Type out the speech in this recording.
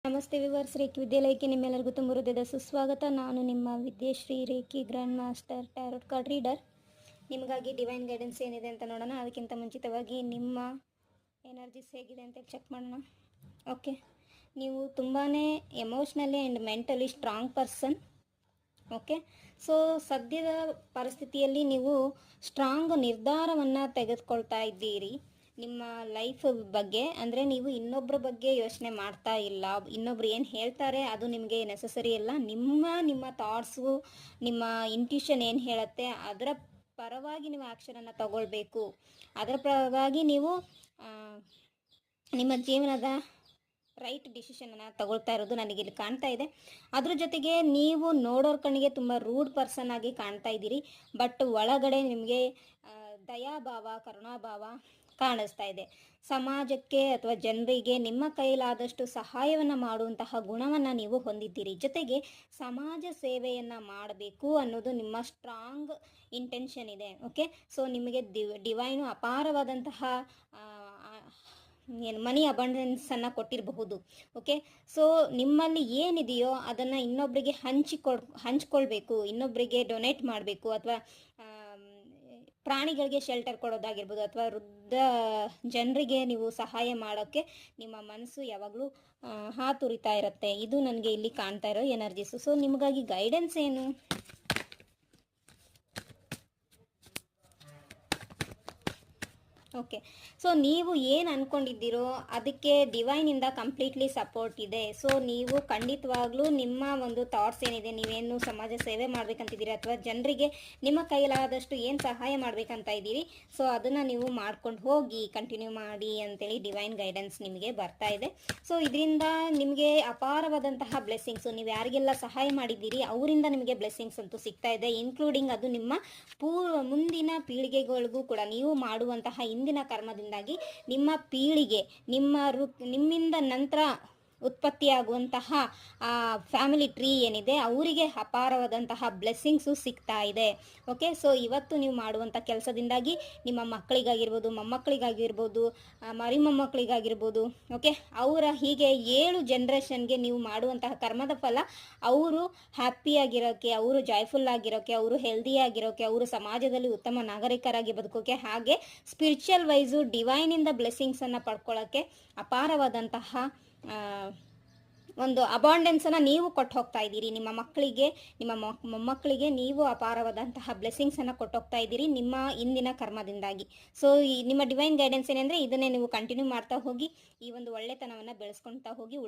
ನಮಸ್ತೆ viewers, reiki ವಿದ್ಯಾಲಯಕ್ಕೆ ನಿಮ್ಮೆಲ್ಲರಿಗೂ ತುಂಬ ಹೃದಯದ ಸುಸ್ವಾಗತ. ನಾನು ನಿಮ್ಮ Vidyashree, reiki grand master tarot card reader. ನಿಮಗಾಗಿ ಡಿವೈನ್ ಗೈಡೆನ್ಸ್ ಏನಿದೆ ಅಂತ ನೋಡೋಣ. ಅದಕ್ಕಿಂತ ಮುಂಚಿತವಾಗಿ ನಿಮ್ಮ ಎನರ್ಜೀಸ್ ಹೇಗಿದೆ ಅಂತ ಚೆಕ್ ಮಾಡೋಣ. ಓಕೆ, ನೀವು ತುಂಬಾ emotionally and mentally strong person. Okay, so ಸದ್ಯದ ಪರಿಸ್ಥಿತಿಯಲ್ಲಿ ನೀವು ಸ್ಟ್ರಾಂಗ್ ನಿರ್ಧಾರವನ್ನು ತೆಗೆದುಕೊಳ್ತಾ ಇದ್ದೀರಿ ನಿಮ್ಮ ಲೈಫ್ ಬಗ್ಗೆ. ಅಂದರೆ ನೀವು ಇನ್ನೊಬ್ಬರ ಬಗ್ಗೆ ಯೋಚನೆ ಮಾಡ್ತಾ ಇಲ್ಲ. ಇನ್ನೊಬ್ರು ಏನು ಹೇಳ್ತಾರೆ ಅದು ನಿಮಗೆ ನೆಸಸರಿ ಇಲ್ಲ. ನಿಮ್ಮ ಥಾಟ್ಸು, ನಿಮ್ಮ ಇಂಟ್ಯೂಷನ್ ಏನು ಹೇಳುತ್ತೆ ಅದರ ಪರವಾಗಿ ನೀವು ಆ್ಯಕ್ಷನನ್ನು ತಗೊಳ್ಬೇಕು. ಅದರ ಪರವಾಗಿ ನೀವು ನಿಮ್ಮ ಜೀವನದ ರೈಟ್ ಡಿಸಿಷನನ್ನು ತಗೊಳ್ತಾ ಇರೋದು ನನಗಿಲ್ಲಿ ಕಾಣ್ತಾ ಇದೆ. ಅದ್ರ ಜೊತೆಗೆ ನೀವು ನೋಡೋರ ಕಣ್ಣಿಗೆ ತುಂಬ ರೂಡ್ ಪರ್ಸನ್ ಆಗಿ ಕಾಣ್ತಾ ಇದ್ದೀರಿ. ಬಟ್ ಒಳಗಡೆ ನಿಮಗೆ ದಯಾಭಾವ, ಕರುಣಾಭಾವ ಕಾಣಿಸ್ತಾ ಇದೆ. ಸಮಾಜಕ್ಕೆ ಅಥವಾ ಜನರಿಗೆ ನಿಮ್ಮ ಕೈಲಾದಷ್ಟು ಸಹಾಯವನ್ನು ಮಾಡುವಂತಹ ಗುಣವನ್ನು ನೀವು ಹೊಂದಿದ್ದೀರಿ. ಜೊತೆಗೆ ಸಮಾಜ ಸೇವೆಯನ್ನು ಮಾಡಬೇಕು ಅನ್ನೋದು ನಿಮ್ಮ ಸ್ಟ್ರಾಂಗ್ ಇಂಟೆನ್ಷನ್ ಇದೆ. ಓಕೆ, ಸೊ ನಿಮಗೆ ಡಿವೈನು ಅಪಾರವಾದಂತಹ ಮನಿ ಅಬಂಡೆನ್ಸನ್ನು ಕೊಟ್ಟಿರಬಹುದು. ಓಕೆ, ಸೊ ನಿಮ್ಮಲ್ಲಿ ಏನಿದೆಯೋ ಅದನ್ನು ಇನ್ನೊಬ್ಬರಿಗೆ ಹಂಚ್ಕೊಳ್ಬೇಕು, ಇನ್ನೊಬ್ಬರಿಗೆ ಡೊನೇಟ್ ಮಾಡಬೇಕು, ಅಥವಾ ಪ್ರಾಣಿಗಳಿಗೆ ಶೆಲ್ಟರ್ ಕೊಡೋದಾಗಿರ್ಬೋದು, ಅಥವಾ ವೃದ್ಧ ಜನರಿಗೆ ನೀವು ಸಹಾಯ ಮಾಡೋಕ್ಕೆ ನಿಮ್ಮ ಮನಸ್ಸು ಯಾವಾಗಲೂ ಹಾತುರಿತಾ ಇರುತ್ತೆ. ಇದು ನನಗೆ ಇಲ್ಲಿ ಕಾಣ್ತಾ ಇರೋ ಎನರ್ಜೀಸು. ಸೊ ನಿಮಗಾಗಿ ಗೈಡೆನ್ಸ್ ಏನು? ಓಕೆ, ಸೊ ನೀವು ಏನು ಅಂದ್ಕೊಂಡಿದ್ದೀರೋ ಅದಕ್ಕೆ ಡಿವೈನಿಂದ ಕಂಪ್ಲೀಟ್ಲಿ ಸಪೋರ್ಟ್ ಇದೆ. ಸೊ ನೀವು ಖಂಡಿತವಾಗ್ಲೂ ನಿಮ್ಮ ಒಂದು ಥಾಟ್ಸ್ ಏನಿದೆ, ನೀವೇನು ಸಮಾಜ ಸೇವೆ ಮಾಡ್ಬೇಕಂತಿದ್ದೀರಿ ಅಥವಾ ಜನರಿಗೆ ನಿಮ್ಮ ಕೈಲಾದಷ್ಟು ಏನು ಸಹಾಯ ಮಾಡ್ಬೇಕಂತ ಇದ್ದೀರಿ, ಸೊ ಅದನ್ನು ನೀವು ಮಾಡ್ಕೊಂಡು ಹೋಗಿ ಕಂಟಿನ್ಯೂ ಮಾಡಿ ಅಂತೇಳಿ ಡಿವೈನ್ ಗೈಡೆನ್ಸ್ ನಿಮಗೆ ಬರ್ತಾ ಇದೆ. ಸೊ ಇದರಿಂದ ನಿಮಗೆ ಅಪಾರವಾದಂತಹ ಬ್ಲೆಸ್ಸಿಂಗ್ಸು, ನೀವು ಯಾರಿಗೆಲ್ಲ ಸಹಾಯ ಮಾಡಿದ್ದೀರಿ ಅವರಿಂದ ನಿಮಗೆ ಬ್ಲೆಸ್ಸಿಂಗ್ಸ್ ಅಂತೂ ಸಿಗ್ತಾ ಇದೆ. ಇನ್ಕ್ಲೂಡಿಂಗ್ ಅದು ನಿಮ್ಮ ಮುಂದಿನ ಪೀಳಿಗೆಗಳಿಗೂ ಕೂಡ ನೀವು ಮಾಡುವಂತಹ ಇಂದಿನ ಕರ್ಮದಿಂದಾಗಿ ನಿಮ್ಮ ಪೀಳಿಗೆ, ನಿಮ್ಮಿಂದ ನಂತರ ಉತ್ಪತ್ತಿಯಾಗುವಂತಹ ಫ್ಯಾಮಿಲಿ ಟ್ರೀ ಏನಿದೆ ಅವರಿಗೆ ಅಪಾರವಾದಂತಹ ಬ್ಲೆಸ್ಸಿಂಗ್ಸು ಸಿಗ್ತಾ ಇದೆ. ಓಕೆ, ಸೊ ಇವತ್ತು ನೀವು ಮಾಡುವಂಥ ಕೆಲಸದಿಂದಾಗಿ ನಿಮ್ಮ ಮಕ್ಕಳಿಗಾಗಿರ್ಬೋದು, ಮೊಮ್ಮಕ್ಕಳಿಗಾಗಿರ್ಬೋದು, ಮರಿ ಮೊಮ್ಮಕ್ಕಳಿಗಾಗಿರ್ಬೋದು, ಓಕೆ, ಅವರ ಹೀಗೆ 7 ಜನ್ರೇಷನ್ಗೆ ನೀವು ಮಾಡುವಂತಹ ಕರ್ಮದ ಫಲ ಅವರು ಹ್ಯಾಪಿಯಾಗಿರೋಕ್ಕೆ, ಅವರು ಜಾಯ್ಫುಲ್ ಆಗಿರೋಕ್ಕೆ, ಅವರು ಹೆಲ್ದಿಯಾಗಿರೋಕ್ಕೆ, ಅವರು ಸಮಾಜದಲ್ಲಿ ಉತ್ತಮ ನಾಗರಿಕರಾಗಿ ಬದುಕೋಕ್ಕೆ, ಹಾಗೆ ಸ್ಪಿರಿಚುವಲ್ ವೈಸು ಡಿವೈನಿಂದ ಬ್ಲೆಸ್ಸಿಂಗ್ಸನ್ನು ಪಡ್ಕೊಳ್ಳೋಕ್ಕೆ ಅಪಾರವಾದಂತಹ ಒಂದು ಅಬಾಂಡೆನ್ಸನ್ನು ನೀವು ಕೊಟ್ಟು ಹೋಗ್ತಾ ಇದ್ದೀರಿ. ನಿಮ್ಮ ಮಕ್ಕಳಿಗೆ, ನಿಮ್ಮ ಮೊಮ್ಮಕ್ಕಳಿಗೆ ನೀವು ಅಪಾರವಾದಂತಹ ಬ್ಲೆಸ್ಸಿಂಗ್ಸನ್ನು ಕೊಟ್ಟು ಹೋಗ್ತಾ ಇದ್ದೀರಿ ನಿಮ್ಮ ಇಂದಿನ ಕರ್ಮದಿಂದಾಗಿ. ಸೊ ನಿಮ್ಮ ಡಿವೈನ್ ಗೈಡೆನ್ಸ್ ಏನಂದರೆ ಇದನ್ನೇ ನೀವು ಕಂಟಿನ್ಯೂ ಮಾಡ್ತಾ ಹೋಗಿ, ಈ ಒಂದು ಒಳ್ಳೆತನವನ್ನು ಬೆಳೆಸ್ಕೊಳ್ತಾ ಹೋಗಿ